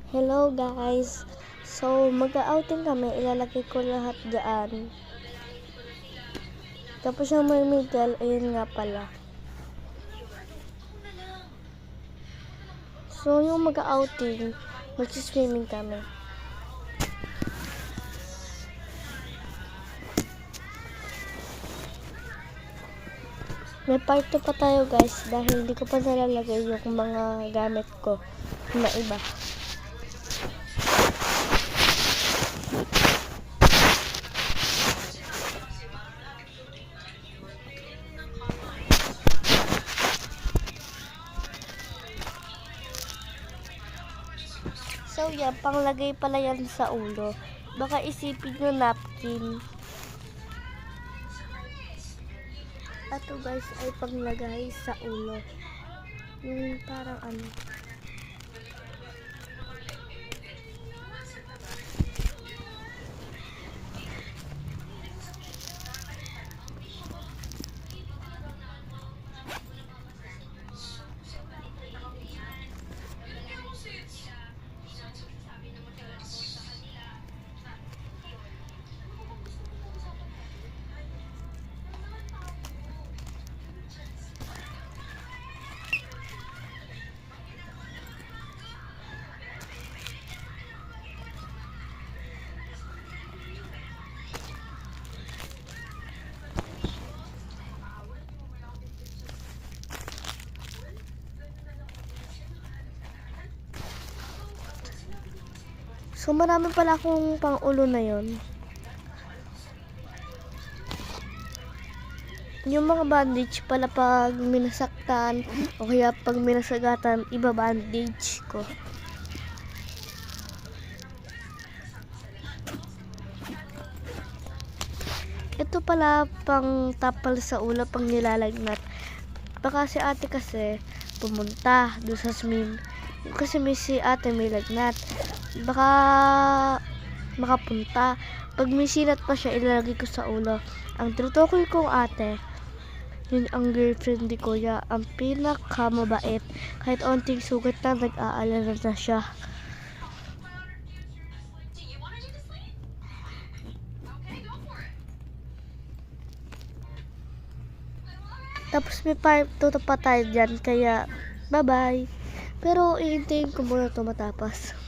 Hello guys. So, mag-outing kami. Ilalagay ko lahat dyan. Tapos yung may Miguel, ayun nga pala. So, yung mag-outing, mag-swimming kami. May part 2 pa tayo guys dahil hindi ko pa nalalagay yung mga gamit ko na iba. So yan, panglagay pala yan sa ulo. Baka isipin nyo napkin. Ito guys ay panglagay sa ulo. Yung parang ano. So, marami pala akong pang-ulo na yon. Yung mga bandage pala pag minasaktan o kaya pag minasagatan, iba bandage ko. Ito pala pang tapal sa ulo, pang nilalagnat. Baka si ate kasi pumunta doon sa swim. Kasi may si ate may lagnat. Baka makapunta. Pag may sinat pa siya, ilalagay ko sa ulo. Ang tinutukoy kong ate, yun ang girlfriend ni Kuya. Ang pinakamabait. Kahit onting sugat na, nag-aalala na siya. Tapos may part 2 pa tayo dyan. Kaya, bye-bye. Pero, iintayin ko muna ito matapos.